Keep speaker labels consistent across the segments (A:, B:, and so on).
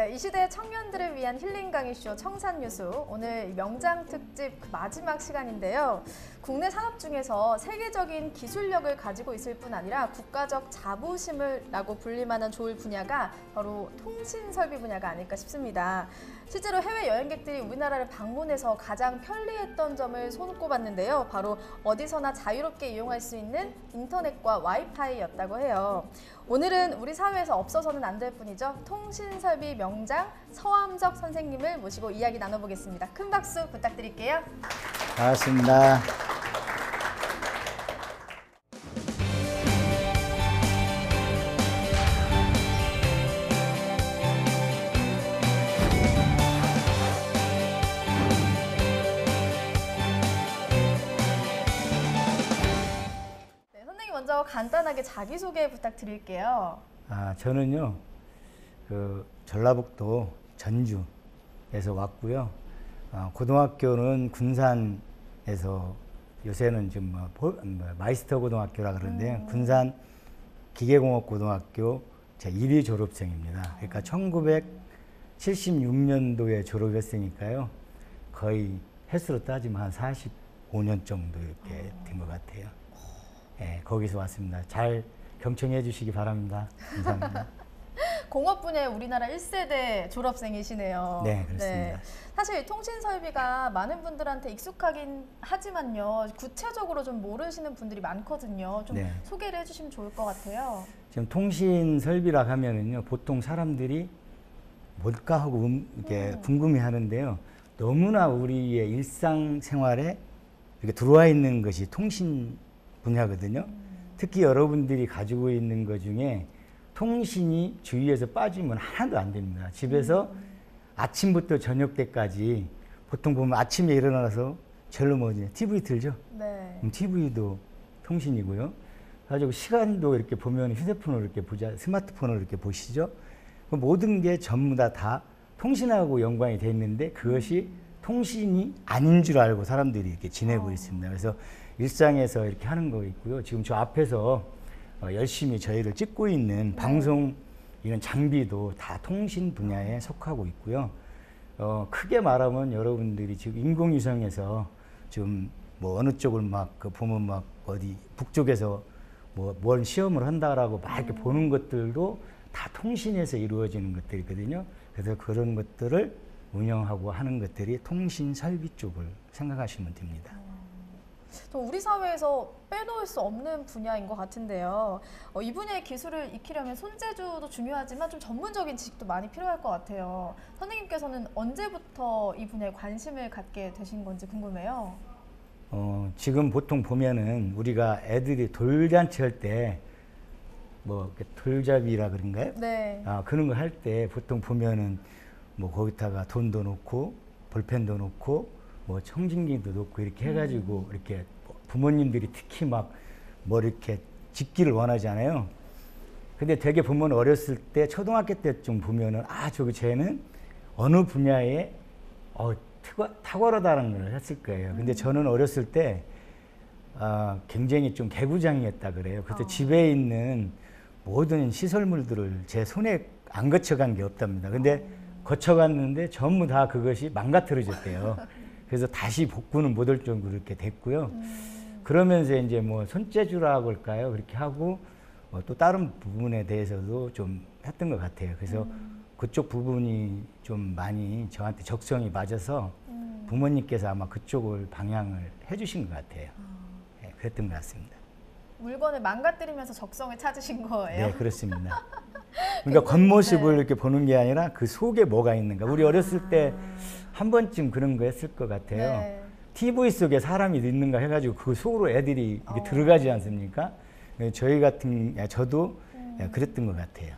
A: 네, 이 시대 청년들을 위한 힐링 강의쇼 청산유수, 오늘 명장 특집 마지막 시간인데요. 국내 산업 중에서 세계적인 기술력을 가지고 있을 뿐 아니라 국가적 자부심이라고 불릴만한 좋을 분야가 바로 통신설비 분야가 아닐까 싶습니다. 실제로 해외 여행객들이 우리나라를 방문해서 가장 편리했던 점을 손꼽았는데요. 바로 어디서나 자유롭게 이용할 수 있는 인터넷과 와이파이였다고 해요. 오늘은 우리 사회에서 없어서는 안 될 뿐이죠. 통신설비 명장 서암석 선생님을 모시고 이야기 나눠보겠습니다. 큰 박수 부탁드릴게요.
B: 반갑습니다.
A: 네, 선생님 먼저 간단하게 자기소개 부탁드릴게요.
B: 저는요, 전라북도 전주에서 왔고요. 고등학교는 군산에서 요새는 좀 마이스터 고등학교라 그러는데요. 군산 기계공업고등학교 제 1위 졸업생입니다. 그러니까 1976년도에 졸업했으니까요. 거의 횟수로 따지면 한 45년 정도 이렇게 된 것 같아요. 네, 거기서 왔습니다. 잘 경청해 주시기 바랍니다. 감사합니다.
A: 공업 분야의 우리나라 1세대 졸업생이시네요.
B: 네, 그렇습니다.
A: 사실 통신 설비가 많은 분들한테 익숙하긴 하지만요. 구체적으로 좀 모르시는 분들이 많거든요. 좀
B: 네.
A: 소개를 해주시면 좋을 것 같아요.
B: 지금 통신 설비라 하면은요, 보통 사람들이 뭘까 하고 이렇게 궁금해 하는데요. 너무나 우리의 일상생활에 이렇게 들어와 있는 것이 통신 분야거든요. 특히 여러분들이 가지고 있는 것 중에 통신이 주위에서 빠지면 하나도 안 됩니다. 집에서 아침부터 저녁 때까지 보통 보면 아침에 일어나서 절로 뭐지 TV 틀죠.
A: 네.
B: TV도 통신이고요. 가지고 시간도 이렇게 보면 휴대폰으로 이렇게 보자, 스마트폰으로 이렇게 보시죠. 그 모든 게 전부 다 통신하고 연관이 돼 있는데 그것이 통신이 아닌 줄 알고 사람들이 이렇게 지내고 있습니다. 그래서 일상에서 이렇게 하는 거 있고요. 지금 저 앞에서 열심히 저희를 찍고 있는 방송 이런 장비도 다 통신 분야에 속하고 있고요. 크게 말하면 여러분들이 지금 인공위성에서 지금 뭐 어느 쪽을 막 보면 막 어디 북쪽에서 뭐 뭔 시험을 한다라고 막 이렇게 보는 것들도 다 통신에서 이루어지는 것들이거든요. 그래서 그런 것들을 운영하고 하는 것들이 통신 설비 쪽을 생각하시면 됩니다.
A: 우리 사회에서 빼놓을 수 없는 분야인 것 같은데요. 이 분야의 기술을 익히려면 손재주도 중요하지만 좀 전문적인 지식도 많이 필요할 것 같아요. 선생님께서는 언제부터 이 분야에 관심을 갖게 되신 건지 궁금해요.
B: 지금 보통 보면은 우리가 애들이 돌잔치 할 때 뭐 돌잡이라 그런가요?
A: 네.
B: 그런 거 할 때 보통 보면은 뭐 거기다가 돈도 넣고 볼펜도 넣고 뭐 청진기도 넣고 이렇게 해가지고 이렇게 부모님들이 특히 막 뭐 이렇게 집기를 원하잖아요. 근데 되게 보면 어렸을 때 초등학교 때쯤 보면은 저기 쟤는 어느 분야에 탁월하다는 걸 했을 거예요. 근데 저는 어렸을 때 굉장히 좀 개구장이었다 그래요. 그래서 집에 있는 모든 시설물들을 제 손에 안 거쳐간 게 없답니다. 근데 거쳐갔는데 전부 다 그것이 망가뜨려졌대요. 그래서 다시 복구는 못할 정도로 이렇게 됐고요. 그러면서 이제 뭐 손재주라고 할까요? 그렇게 하고 또 다른 부분에 대해서도 좀 했던 것 같아요. 그래서 그쪽 부분이 좀 많이 저한테 적성이 맞아서 부모님께서 아마 그쪽을 방향을 해주신 것 같아요. 네, 그랬던 것 같습니다.
A: 물건을 망가뜨리면서 적성을 찾으신 거예요?
B: 네, 그렇습니다. 그러니까 겉모습을 이렇게 보는 게 아니라 그 속에 뭐가 있는가. 우리 어렸을 때 한 번쯤 그런 거 했을 것 같아요.
A: 네.
B: TV 속에 사람이 있는가 해가지고 그 속으로 애들이 이렇게 들어가지 않습니까? 저도 그랬던 것 같아요.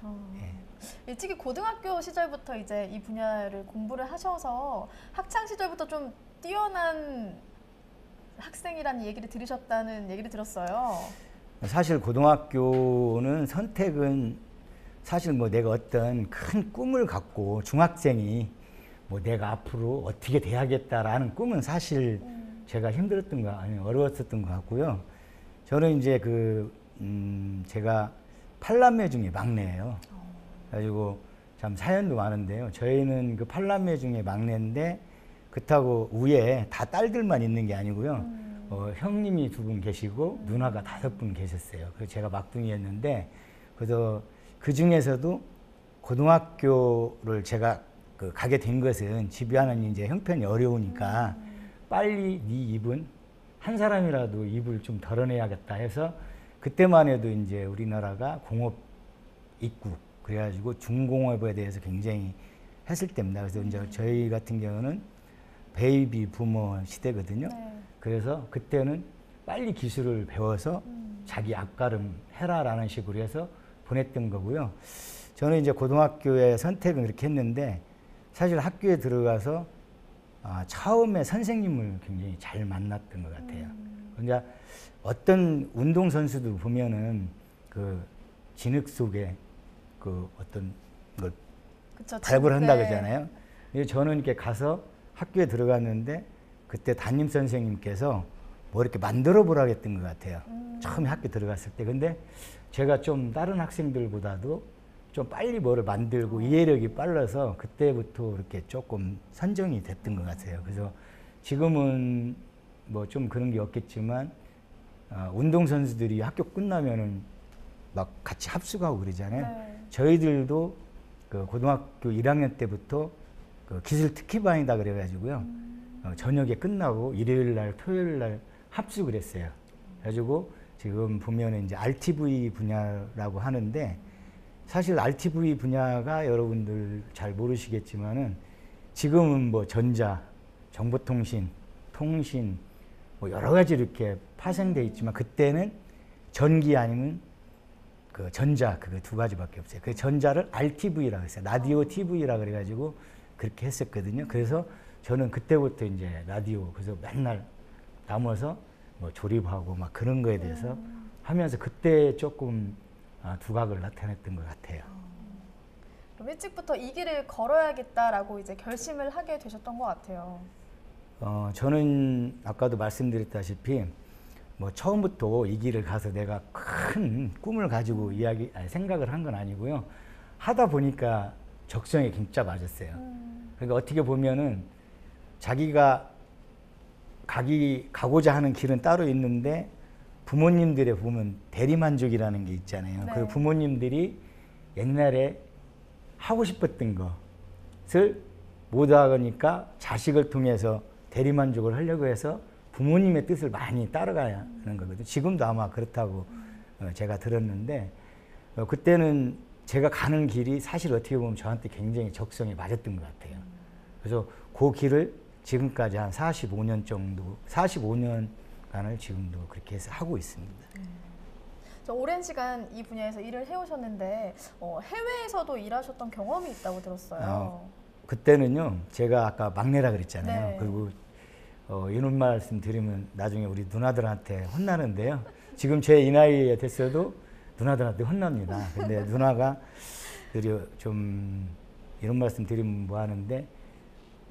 A: 일찍이 고등학교 시절부터 이제 이 분야를 공부를 하셔서 학창 시절부터 좀 뛰어난 학생이라는 얘기를 들으셨다는 얘기를 들었어요.
B: 사실 고등학교는 선택은 사실 뭐 내가 어떤 큰 꿈을 갖고 중학생이 뭐 내가 앞으로 어떻게 돼야겠다라는 꿈은 사실 제가 힘들었던 거 아니에요. 어려웠었던 것 같고요. 저는 이제 제가 8남매 중에 막내예요. 그래가지고 참 사연도 많은데요. 저희는 그 8남매 중에 막내인데 그렇다고 위에 다 딸들만 있는 게 아니고요. 형님이 2분 계시고 누나가 5분 계셨어요. 그래서 제가 막둥이였는데 그래서 그 중에서도 고등학교를 제가 가게 된 것은 집안은 이제 형편이 어려우니까 빨리 네 입은 한 사람이라도 입을 좀 덜어내야겠다 해서 그때만 해도 이제 우리나라가 공업 입국 그래가지고 중공업에 대해서 굉장히 했을 때입니다. 그래서 이제 저희 같은 경우는 베이비 부머 시대거든요.
A: 네.
B: 그래서 그때는 빨리 기술을 배워서 자기 앞가름 해라라는 식으로 해서 보냈던 거고요. 저는 이제 고등학교에 선택은 그렇게 했는데 사실 학교에 들어가서 처음에 선생님을 굉장히 잘 만났던 것 같아요. 그러니까 어떤 운동 선수도 보면은 그 진흙 속에 그 어떤 걸
A: 그쵸,
B: 발굴을 한다
A: 네.
B: 그러잖아요. 근데 저는 이렇게 가서 학교에 들어갔는데 그때 담임 선생님께서 뭐 이렇게 만들어 보라고 했던 것 같아요. 처음에 학교 들어갔을 때. 근데 제가 좀 다른 학생들보다도 좀 빨리 뭐를 만들고 이해력이 빨라서 그때부터 이렇게 조금 선정이 됐던 것 같아요. 그래서 지금은 뭐 좀 그런 게 없겠지만 운동선수들이 학교 끝나면은 막 같이 합숙하고 그러잖아요.
A: 네.
B: 저희들도 그 고등학교 1학년 때부터 그 기술 특기반이다 그래가지고요. 저녁에 끝나고 일요일 날, 토요일 날 합숙을 했어요. 그래가지고 지금 보면은 이제 RTV 분야라고 하는데 사실 RTV 분야가 여러분들 잘 모르시겠지만은 지금은 뭐 전자, 정보통신, 통신 뭐 여러 가지 이렇게 파생돼 있지만 그때는 전기 아니면 그 전자 그거 2가지밖에 없어요. 그 전자를 RTV라고 했어요. 라디오 TV라 그래가지고 그렇게 했었거든요. 그래서 저는 그때부터 이제 라디오 그래서 맨날 남아서 뭐 조립하고 막 그런 거에 대해서 하면서 그때 조금 두각을 나타냈던 것 같아요.
A: 그럼 일찍부터 이 길을 걸어야겠다라고 이제 결심을 하게 되셨던 것 같아요.
B: 저는 아까도 말씀드렸다시피 뭐 처음부터 이 길을 가서 내가 큰 꿈을 가지고 생각을 한 건 아니고요. 하다 보니까 적성에 진짜 맞았어요. 그러니까 어떻게 보면은 자기가 가고자 하는 길은 따로 있는데 부모님들의 보면 대리만족이라는 게 있잖아요.
A: 네.
B: 그 부모님들이 옛날에 하고 싶었던 것을 못 하니까 자식을 통해서 대리만족을 하려고 해서 부모님의 뜻을 많이 따라가야 하는 거거든요. 지금도 아마 그렇다고 제가 들었는데 그때는 제가 가는 길이 사실 어떻게 보면 저한테 굉장히 적성에 맞았던 것 같아요. 그래서 그 길을 지금까지 한 45년 정도, 45년간을 지금도 그렇게 해서 하고 있습니다.
A: 저 오랜 시간 이 분야에서 일을 해오셨는데 해외에서도 일하셨던 경험이 있다고 들었어요.
B: 그때는요, 제가 아까 막내라 그랬잖아요.
A: 네.
B: 그리고 이런 말씀 드리면 나중에 우리 누나들한테 혼나는데요. 지금 제 이 나이에 됐어도 누나들한테 혼납니다. 근데 누나가 좀 이런 말씀 드리면 뭐 하는데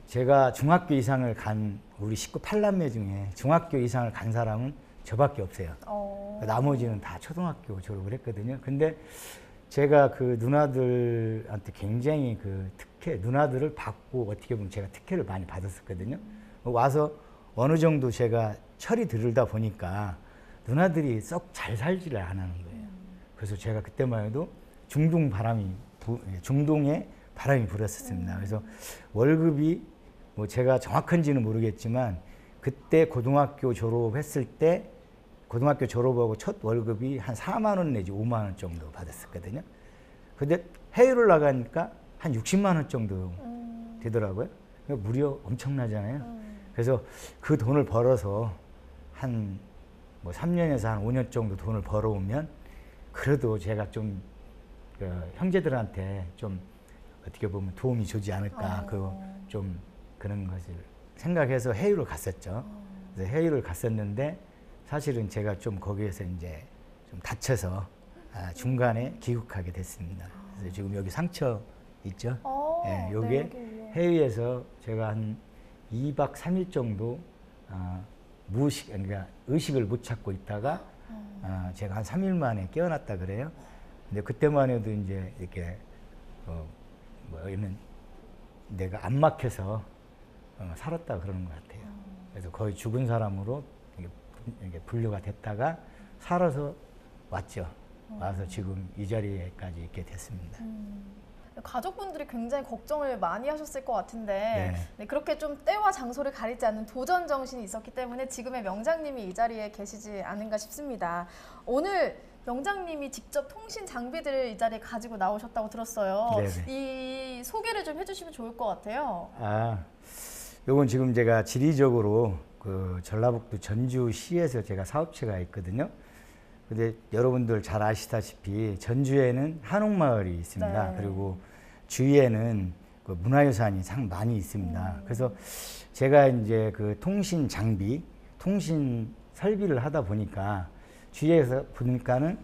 B: 제가 중학교 이상을 간 우리 식구 8남매 중에 중학교 이상을 간 사람은 저밖에 없어요. 나머지는 다 초등학교 졸업을 했거든요. 근데 제가 그 누나들한테 굉장히 그 누나들을 받고 어떻게 보면 제가 특혜를 많이 받았었거든요. 와서 어느 정도 제가 철이 들다 보니까 누나들이 썩 잘 살지를 안 하는 거예요. 그래서 제가 그때만 해도 중동에 바람이 불었었습니다. 그래서 월급이 뭐 제가 정확한지는 모르겠지만 그때 고등학교 졸업했을 때 고등학교 졸업하고 첫 월급이 한 4만 원 내지 5만 원 정도 받았었거든요. 근데 해외를 나가니까 한 60만 원 정도 되더라고요. 그러니까 무려 엄청나잖아요. 그래서 그 돈을 벌어서 한 뭐 3년에서 한 5년 정도 돈을 벌어오면 그래도 제가 좀 형제들한테 좀 어떻게 보면 도움이 주지 않을까 좀 그런 것을 생각해서 해외를 갔었죠. 그래서 해외를 갔었는데 사실은 제가 좀 거기에서 이제 좀 다쳐서 중간에 귀국하게 됐습니다. 그래서 지금 여기 상처 있죠? 예, 요게
A: 네,
B: 해외에서 제가 한 2박 3일 정도 그러니까 의식을 못 찾고 있다가 제가 한 3일 만에 깨어났다 그래요. 근데 그때만 해도 이제 이렇게 뭐 이런 내가 안 막혀서 살았다 그러는 것 같아요. 그래서 거의 죽은 사람으로 이게 분류가 됐다가 살아서 왔죠. 와서 지금 이 자리에까지 있게 됐습니다.
A: 가족분들이 굉장히 걱정을 많이 하셨을 것 같은데
B: 네.
A: 네, 그렇게 좀 때와 장소를 가리지 않는 도전 정신이 있었기 때문에 지금의 명장님이 이 자리에 계시지 않은가 싶습니다. 오늘 명장님이 직접 통신 장비들을 이 자리에 가지고 나오셨다고 들었어요.
B: 네네.
A: 이 소개를 좀 해주시면 좋을 것 같아요.
B: 요건 지금 제가 지리적으로 그 전라북도 전주시에서 제가 사업체가 있거든요. 근데 여러분들 잘 아시다시피 전주에는 한옥마을이 있습니다.
A: 네.
B: 그리고 주위에는 그 문화유산이 상 많이 있습니다. 그래서 제가 이제 그 통신 장비, 통신 설비를 하다 보니까 주위에서 보니까는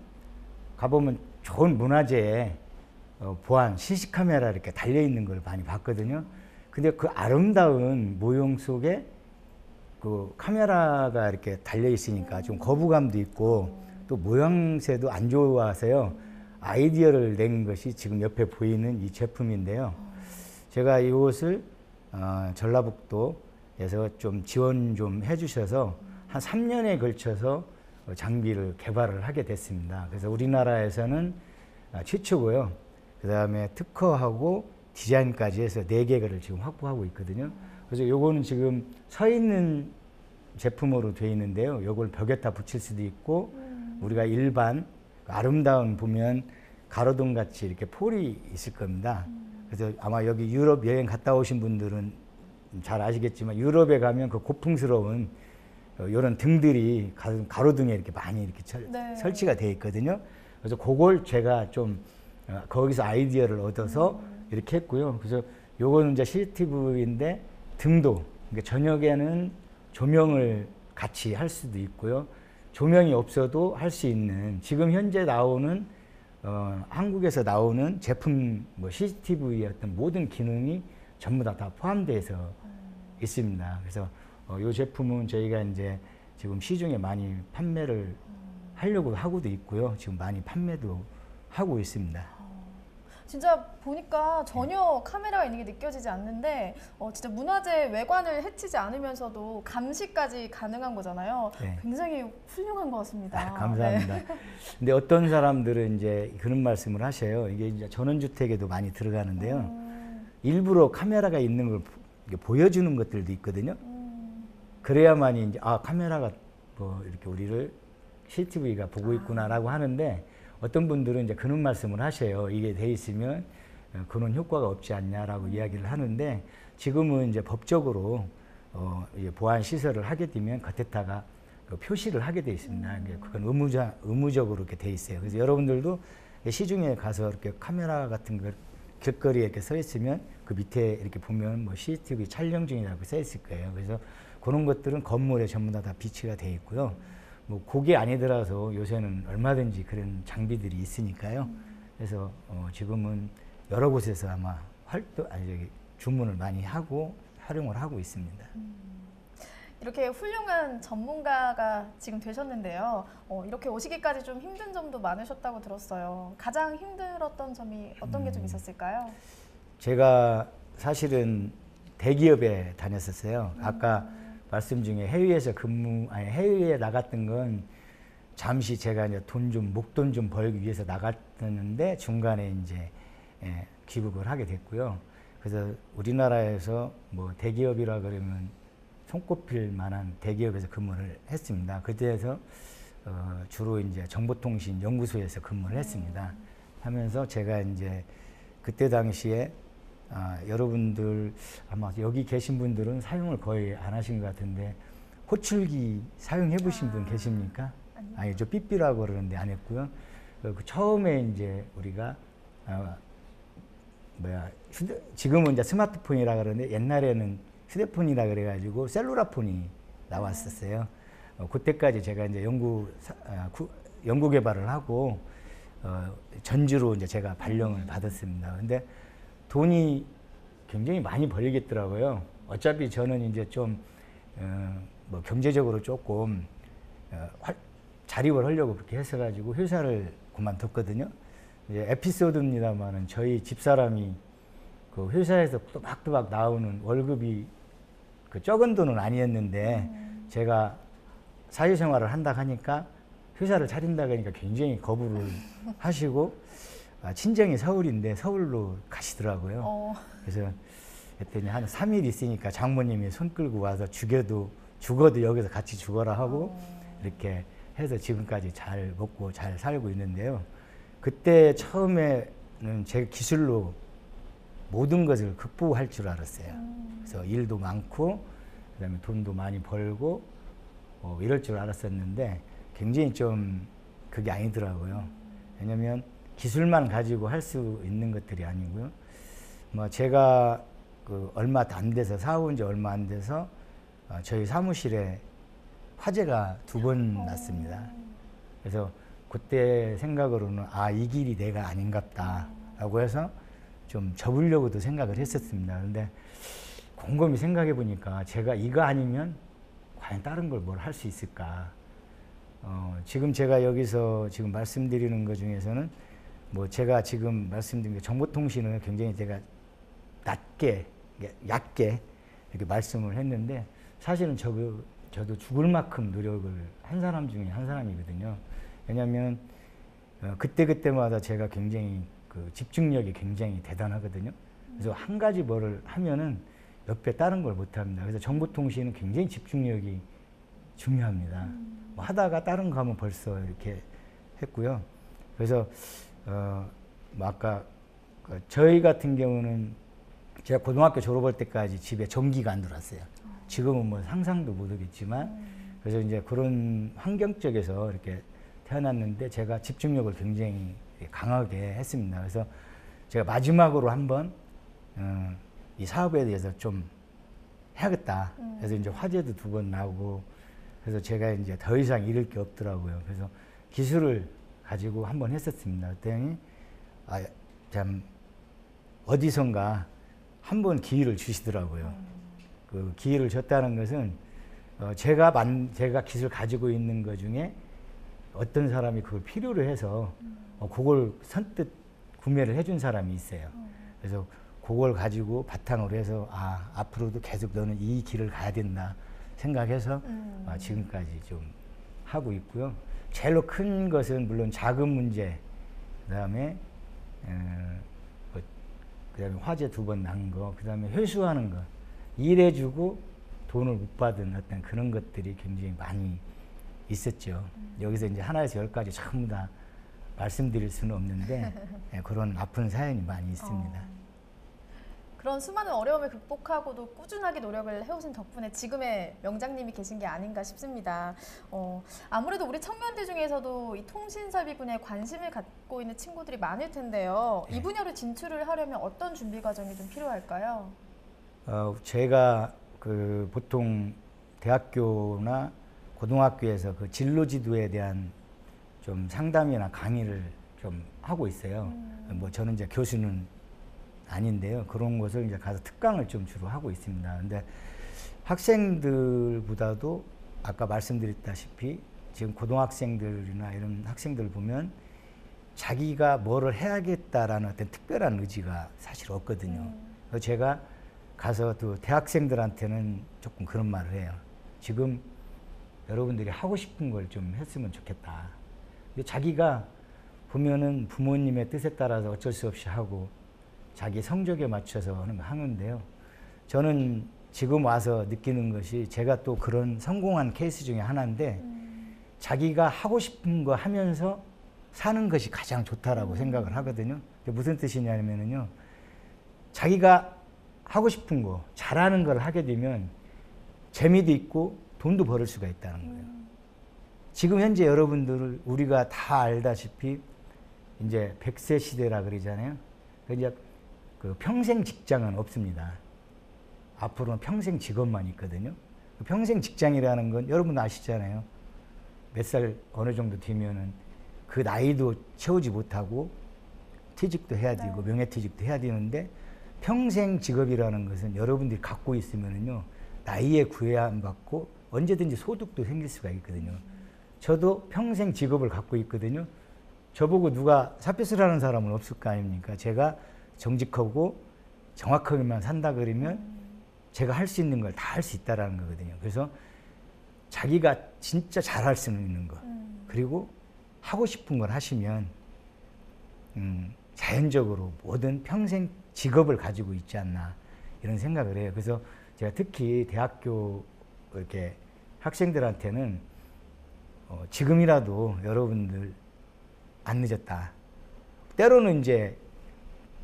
B: 가보면 좋은 문화재에 보안 CC 카메라 이렇게 달려 있는 걸 많이 봤거든요. 근데 그 아름다운 모형 속에 그 카메라가 이렇게 달려 있으니까 좀 거부감도 있고 또 모양새도 안 좋아서요. 아이디어를 낸 것이 지금 옆에 보이는 이 제품인데요. 제가 이것을 전라북도에서 좀 지원 좀 해주셔서 한 3년에 걸쳐서 장비를 개발을 하게 됐습니다. 그래서 우리나라에서는 최초고요. 그 다음에 특허하고 디자인까지 해서 4개를 지금 확보하고 있거든요. 그래서 요거는 지금 서 있는 제품으로 되어 있는데요. 요걸 벽에다 붙일 수도 있고 우리가 일반 아름다운 보면 가로등 같이 이렇게 폴이 있을 겁니다. 그래서 아마 여기 유럽 여행 갔다 오신 분들은 잘 아시겠지만 유럽에 가면 그 고풍스러운 이런 등들이 가로등에 이렇게 많이 이렇게
A: 네.
B: 설치가 되어 있거든요. 그래서 그걸 제가 좀 거기서 아이디어를 얻어서 이렇게 했고요. 그래서 요거는 이제 CCTV인데 등도 그러니까 저녁에는 조명을 같이 할 수도 있고요. 조명이 없어도 할 수 있는 지금 현재 나오는 한국에서 나오는 제품 뭐 CCTV의 어떤 모든 기능이 전부 다 포함돼서 있습니다. 그래서 이 제품은 저희가 이제 지금 시중에 많이 판매를 하려고 하고도 있고요. 지금 많이 판매도 하고 있습니다.
A: 진짜 보니까 전혀 카메라가 있는 게 느껴지지 않는데 진짜 문화재 외관을 해치지 않으면서도 감시까지 가능한 거잖아요.
B: 네.
A: 굉장히 훌륭한 것 같습니다.
B: 감사합니다.
A: 네.
B: 근데 어떤 사람들은 이제 그런 말씀을 하셔요. 이게 이제 전원주택에도 많이 들어가는데요. 일부러 카메라가 있는 걸 보여주는 것들도 있거든요. 그래야만이 이제 카메라가 뭐 이렇게 우리를 CCTV가 보고 있구나라고 하는데 어떤 분들은 이제 그런 말씀을 하셔요. 이게 돼 있으면 그런 효과가 없지 않냐라고 이야기를 하는데 지금은 이제 법적으로 이제 보안 시설을 하게 되면 겉에다가 그 표시를 하게 돼 있습니다. 그건 의무적으로 이렇게 돼 있어요. 그래서 여러분들도 시중에 가서 이렇게 카메라 같은 거 길거리에 이렇게 서 있으면 그 밑에 이렇게 보면 뭐 CCTV 촬영 중이라고 써 있을 거예요. 그래서 그런 것들은 건물에 전부 다 비치가 돼 있고요. 뭐 그게 아니더라도 요새는 얼마든지 그런 장비들이 있으니까요. 그래서 지금은 여러 곳에서 아마 주문을 많이 하고 활용을 하고 있습니다.
A: 이렇게 훌륭한 전문가가 지금 되셨는데요. 이렇게 오시기까지 좀 힘든 점도 많으셨다고 들었어요. 가장 힘들었던 점이 어떤 게 좀 있었을까요?
B: 제가 사실은 대기업에 다녔었어요. 아까 말씀 중에 해외에서 해외에 나갔던 건 잠시 제가 이제 목돈 좀 벌기 위해서 나갔었는데 중간에 이제 귀국을 하게 됐고요. 그래서 우리나라에서 뭐 대기업이라 그러면 손꼽힐 만한 대기업에서 근무를 했습니다. 그때에서 주로 이제 정보통신 연구소에서 근무를 했습니다. 하면서 제가 이제 그때 당시에 여러분들 아마 여기 계신 분들은 사용을 거의 안 하신 것 같은데 호출기 사용해 보신 분 계십니까? 아니, 저 삐삐라고 그러는데 안 했고요. 처음에 이제 우리가 지금은 이제 스마트폰이라 그러는데 옛날에는 휴대폰이라 그래가지고 셀루라폰이 나왔었어요. 그때까지 제가 이제 연구 개발을 하고 전주로 이제 제가 발령을 받았습니다. 근데 돈이 굉장히 많이 벌리겠더라고요. 어차피 저는 이제 좀 뭐 경제적으로 조금 자립을 하려고 그렇게 해서가지고 회사를 그만뒀거든요. 이제 에피소드입니다만은 저희 집사람이 그 회사에서 또박또박 나오는 월급이 그 적은 돈은 아니었는데 제가 사회생활을 한다 하니까 회사를 차린다 하니까 굉장히 거부를 하시고 친정이 서울인데 서울로 가시더라고요. 그래서 그랬더니 한 3일 있으니까 장모님이 손 끌고 와서 죽어도 여기서 같이 죽어라 하고 이렇게 해서 지금까지 잘 먹고 잘 살고 있는데요. 그때 처음에는 제 기술로 모든 것을 극복할 줄 알았어요. 그래서 일도 많고 그다음에 돈도 많이 벌고 이럴 줄 알았었는데 굉장히 좀 그게 아니더라고요. 왜냐면 기술만 가지고 할 수 있는 것들이 아니고요. 뭐 제가 그 얼마 안 돼서 사온 지 얼마 안 돼서 저희 사무실에 화재가 2번 났습니다. 그래서 그때 생각으로는 이 길이 내가 아닌갑다라고 해서 좀 접으려고도 생각을 했었습니다. 근데 곰곰이 생각해 보니까 제가 이거 아니면 과연 다른 걸 뭘 할 수 있을까? 지금 제가 여기서 지금 말씀드리는 것 중에서는 뭐 제가 지금 말씀드린 게 정보통신을 굉장히 제가 얕게 이렇게 말씀을 했는데 사실은 저도 죽을 만큼 노력을 한 사람 중에 한 사람이거든요. 왜냐하면 그때마다 제가 굉장히 그 집중력이 굉장히 대단하거든요. 그래서 한 가지 뭐를 하면은 옆에 다른 걸 못합니다. 그래서 정보통신은 굉장히 집중력이 중요합니다. 뭐 하다가 다른 거 하면 벌써 이렇게 했고요. 그래서 뭐 아까 저희 같은 경우는 제가 고등학교 졸업할 때까지 집에 전기가 안 들어왔어요. 지금은 뭐 상상도 못 하겠지만 그래서 이제 그런 환경 쪽에서 이렇게 태어났는데 제가 집중력을 굉장히 강하게 했습니다. 그래서 제가 마지막으로 한번 이 사업에 대해서 좀 해야겠다. 그래서 이제 화재도 2번 나오고 그래서 제가 이제 더 이상 잃을 게 없더라고요. 그래서 기술을 가지고 한번 했었습니다. 그랬더니 참 어디선가 한번 기회를 주시더라고요. 그 기회를 줬다는 것은 제가 기술 가지고 있는 것 중에 어떤 사람이 그걸 필요로 해서 그걸 선뜻 구매를 해준 사람이 있어요. 그래서 그걸 가지고 바탕으로 해서 앞으로도 계속 너는 이 길을 가야 된다 생각해서 지금까지 좀 하고 있고요. 제일로 큰 것은 물론 자금 문제, 그다음에 화재 2번 난 거, 그다음에 회수하는 거, 일해주고 돈을 못 받은 어떤 그런 것들이 굉장히 많이 있었죠. 여기서 이제 하나에서 10까지 전부 다 말씀드릴 수는 없는데 그런 아픈 사연이 많이 있습니다.
A: 그런 수많은 어려움을 극복하고도 꾸준하게 노력을 해오신 덕분에 지금의 명장님이 계신 게 아닌가 싶습니다. 아무래도 우리 청년들 중에서도 이 통신설비분야에 관심을 갖고 있는 친구들이 많을 텐데요. 이 분야로 진출을 하려면 어떤 준비 과정이 좀 필요할까요?
B: 제가 그 보통 대학교나 고등학교에서 그 진로 지도에 대한 좀 상담이나 강의를 좀 하고 있어요. 뭐 저는 이제 교수는 아닌데요. 그런 것을 이제 가서 특강을 좀 주로 하고 있습니다. 근데 학생들보다도 아까 말씀드렸다시피 지금 고등학생들이나 이런 학생들 보면 자기가 뭐를 해야겠다라는 어떤 특별한 의지가 사실 없거든요. 그래서 제가 가서 또 대학생들한테는 조금 그런 말을 해요. 지금 여러분들이 하고 싶은 걸 좀 했으면 좋겠다. 근데 자기가 보면은 부모님의 뜻에 따라서 어쩔 수 없이 하고 자기 성적에 맞춰서 하는데요. 저는 지금 와서 느끼는 것이 제가 또 그런 성공한 케이스 중에 하나인데 자기가 하고 싶은 거 하면서 사는 것이 가장 좋다라고 생각을 하거든요. 그게 무슨 뜻이냐면요. 자기가 하고 싶은 거, 잘하는 걸 하게 되면 재미도 있고 돈도 벌을 수가 있다는 거예요. 지금 현재 여러분들 우리가 다 알다시피 이제 100세 시대라 그러잖아요. 이제 그 평생 직장은 없습니다. 앞으로는 평생 직업만 있거든요. 평생 직장이라는 건 여러분 아시잖아요. 몇 살 어느 정도 되면은 그 나이도 채우지 못하고 퇴직도 해야 되고 명예퇴직도 해야 되는데 평생 직업이라는 것은 여러분들이 갖고 있으면은요 나이에 구애안 받고 언제든지 소득도 생길 수가 있거든요. 저도 평생 직업을 갖고 있거든요. 저보고 누가 사표쓰라는 사람은 없을 거 아닙니까? 제가 정직하고 정확하게만 산다 그러면 제가 할 수 있는 걸 다 할 수 있다라는 거거든요. 그래서 자기가 진짜 잘할 수 있는 것 그리고 하고 싶은 걸 하시면 자연적으로 모든 평생 직업을 가지고 있지 않나 이런 생각을 해요. 그래서 제가 특히 대학교 이렇게 학생들한테는 지금이라도 여러분들 안 늦었다. 때로는 이제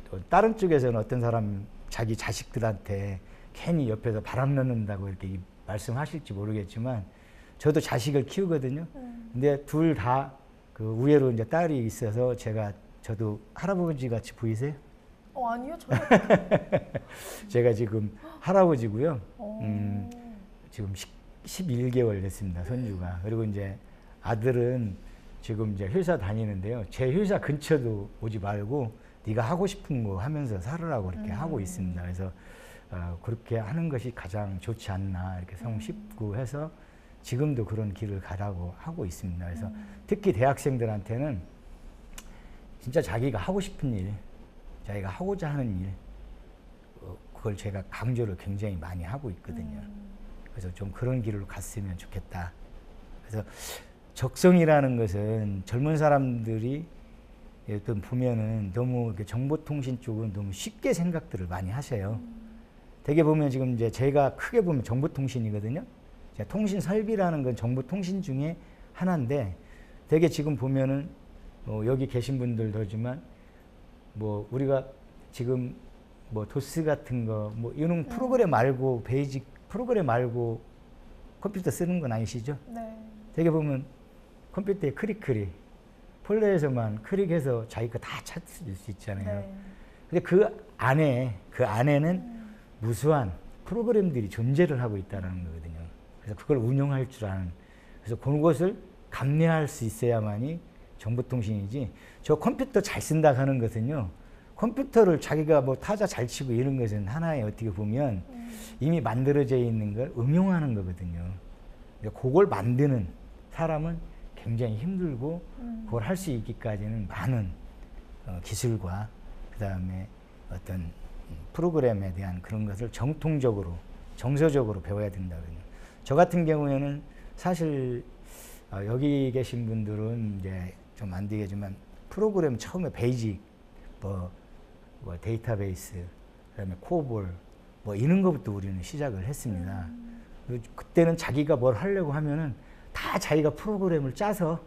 B: 또 다른 쪽에서는 어떤 사람 자기 자식들한테 괜히 옆에서 바람 넣는다고 이렇게 말씀하실지 모르겠지만 저도 자식을 키우거든요. 근데 둘 다 그 우애로 이제 딸이 있어서 저도 할아버지 같이 보이세요?
A: 아니요, 전혀.
B: 제가 지금 할아버지고요. 지금 11개월 됐습니다, 손주가. 그리고 이제 아들은 지금 이제 회사 다니는데요. 제 회사 근처도 오지 말고 네가 하고 싶은 거 하면서 살으라고 이렇게 하고 있습니다. 그래서 그렇게 하는 것이 가장 좋지 않나 이렇게 성 씹고 해서 지금도 그런 길을 가라고 하고 있습니다. 그래서 특히 대학생들한테는 진짜 자기가 하고 싶은 일, 자기가 하고자 하는 일, 그걸 제가 강조를 굉장히 많이 하고 있거든요. 그래서 좀 그런 길로 갔으면 좋겠다. 그래서 적성이라는 것은 젊은 사람들이 어떤 보면은 너무 이렇게 정보통신 쪽은 너무 쉽게 생각들을 많이 하셔요. 되게 보면 지금 이제 제가 크게 보면 정보통신이거든요. 통신 설비라는 건 정보통신 중에 하나인데 되게 지금 보면은 여기 계신 분들도지만 뭐 우리가 지금 뭐 도스 같은 거 뭐 이런 프로그램 말고 베이직 프로그램 말고 컴퓨터 쓰는 건 아니시죠?
A: 네.
B: 되게 보면 컴퓨터에 클릭 폴더에서만 클릭해서 자기 거 다 찾을 수 있잖아요.
A: 네.
B: 근데 그 안에는 무수한 프로그램들이 존재를 하고 있다는 거거든요. 그래서 그걸 운영할 줄 아는, 그래서 그것을 감내할 수 있어야만이 정보통신이지, 저 컴퓨터 잘 쓴다 하는 것은요, 컴퓨터를 자기가 뭐 타자 잘 치고 이런 것은 하나의 어떻게 보면 이미 만들어져 있는 걸 응용하는 거거든요. 그걸 만드는 사람은 굉장히 힘들고 그걸 할 수 있기까지는 많은 기술과 그 다음에 어떤 프로그램에 대한 그런 것을 정통적으로 정서적으로 배워야 된다거든요. 저 같은 경우에는 사실 여기 계신 분들은 이제 좀 안 되겠지만 프로그램 처음에 베이직 뭐 데이터베이스 그다음에 코볼 뭐 이런 것부터 우리는 시작을 했습니다. 그때는 자기가 뭘 하려고 하면은 다 자기가 프로그램을 짜서,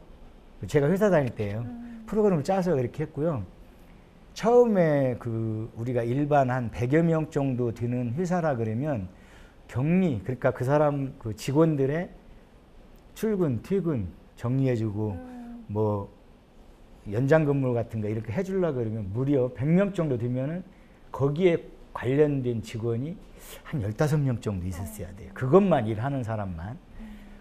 B: 제가 회사 다닐 때예요. 프로그램을 짜서 이렇게 했고요. 처음에 우리가 일반 한 100여 명 정도 되는 회사라 그러면 격리, 그러니까 그 사람 그 직원들의 출근, 퇴근 정리해주고 뭐 연장 근무 같은 거 이렇게 해주려고 그러면 무려 100명 정도 되면은 거기에 관련된 직원이 한 15명 정도 있었어야 돼요. 그것만 일하는 사람만.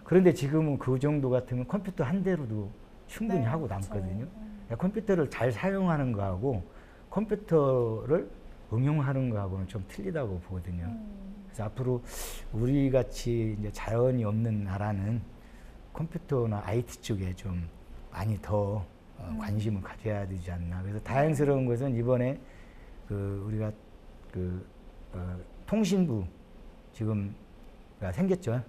B: 그런데 지금은 그 정도 같으면 컴퓨터 한 대로도 충분히 하고 남거든요. 컴퓨터를 잘 사용하는 거하고 컴퓨터를 응용하는 거하고는 좀 틀리다고 보거든요. 그래서 앞으로 우리 같이 이제 자연이 없는 나라는 컴퓨터나 IT 쪽에 좀 많이 더 관심을 가져야 되지 않나. 그래서 다행스러운 것은 이번에 우리가 통신부 지금 생겼죠.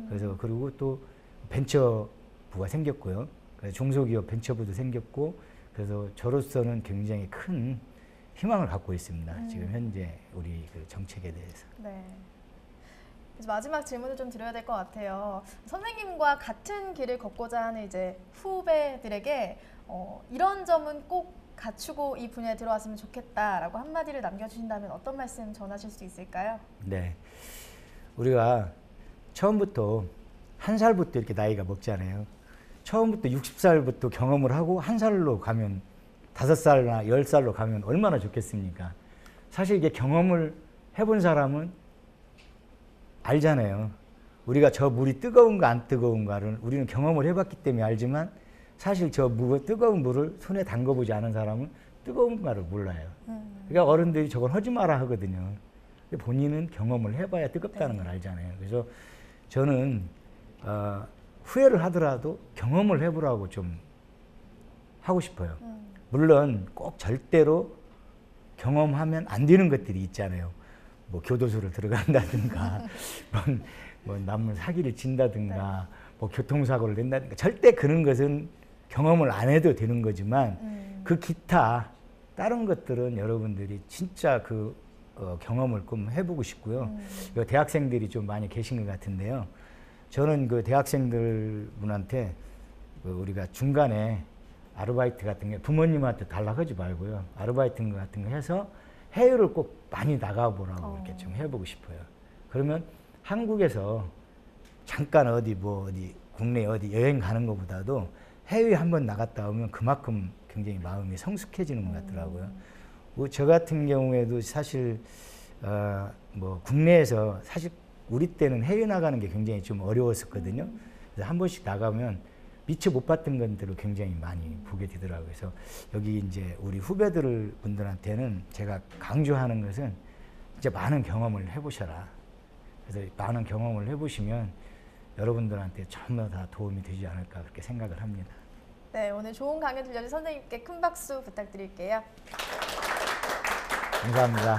B: 그래서 그리고 또 벤처부가 생겼고요. 그래서 중소기업 벤처부도 생겼고, 그래서 저로서는 굉장히 큰 희망을 갖고 있습니다. 지금 현재 우리 그 정책에 대해서.
A: 네. 그래서 마지막 질문을 좀 드려야 될 것 같아요. 선생님과 같은 길을 걷고자 하는 이제 후배들에게 이런 점은 꼭 갖추고 이 분야에 들어왔으면 좋겠다라고 한마디를 남겨주신다면 어떤 말씀 전하실 수 있을까요?
B: 네. 우리가 처음부터 1살부터 이렇게 나이가 먹잖아요. 처음부터 60살부터 경험을 하고 1살로 가면 5살이나 10살로 가면 얼마나 좋겠습니까? 사실 이게 경험을 해본 사람은 알잖아요. 우리가 저 물이 뜨거운가 안 뜨거운가를 우리는 경험을 해봤기 때문에 알지만, 사실 저 뜨거운 물을 손에 담궈보지 않은 사람은 뜨거운가를 몰라요. 그러니까 어른들이 저건 하지 마라 하거든요. 근데 본인은 경험을 해봐야 뜨겁다는 걸 알잖아요. 그래서 저는 후회를 하더라도 경험을 해보라고 좀 하고 싶어요. 물론 꼭 절대로 경험하면 안 되는 것들이 있잖아요. 뭐 교도소를 들어간다든가, 뭐 남을 사기를 친다든가, 뭐 교통사고를 낸다든가, 절대 그런 것은 경험을 안 해도 되는 거지만 그 기타 다른 것들은 여러분들이 진짜 그 경험을 좀 해보고 싶고요. 이 대학생들이 좀 많이 계신 것 같은데요. 저는 그 대학생들 분한테 우리가 중간에 아르바이트 같은 게 부모님한테 달라고 하지 말고요. 아르바이트 같은 거 해서 해외를 꼭 많이 나가보라고 이렇게 좀 해보고 싶어요. 그러면 한국에서 잠깐 어디 국내 어디 여행 가는 것보다도 해외 한번 나갔다 오면 그만큼 굉장히 마음이 성숙해지는 것 같더라고요. 뭐 저 같은 경우에도 사실 뭐 국내에서 사실 우리 때는 해외 나가는 게 굉장히 좀 어려웠었거든요. 그래서 한 번씩 나가면 미처 못 봤던 것들을 굉장히 많이 보게 되더라고요. 그래서 여기 이제 우리 후배들 분들한테는 제가 강조하는 것은 이제 많은 경험을 해보셔라. 그래서 많은 경험을 해보시면 여러분들한테 전부 다 도움이 되지 않을까 그렇게 생각을 합니다.
A: 네, 오늘 좋은 강연 들려주신 선생님께 큰 박수 부탁드릴게요.
B: 감사합니다.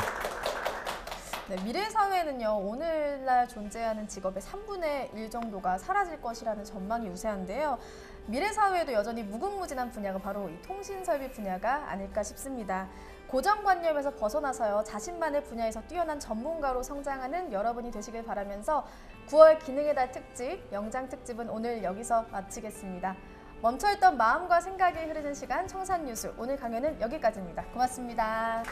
A: 네, 미래 사회에는요, 오늘날 존재하는 직업의 3분의 1 정도가 사라질 것이라는 전망이 우세한데요. 미래 사회에도 여전히 무궁무진한 분야가 바로 이 통신설비 분야가 아닐까 싶습니다. 고정관념에서 벗어나서요, 자신만의 분야에서 뛰어난 전문가로 성장하는 여러분이 되시길 바라면서 9월 기능의 달 특집, 명장 특집은 오늘 여기서 마치겠습니다. 멈춰있던 마음과 생각이 흐르는 시간 청산뉴스, 오늘 강연은 여기까지입니다. 고맙습니다.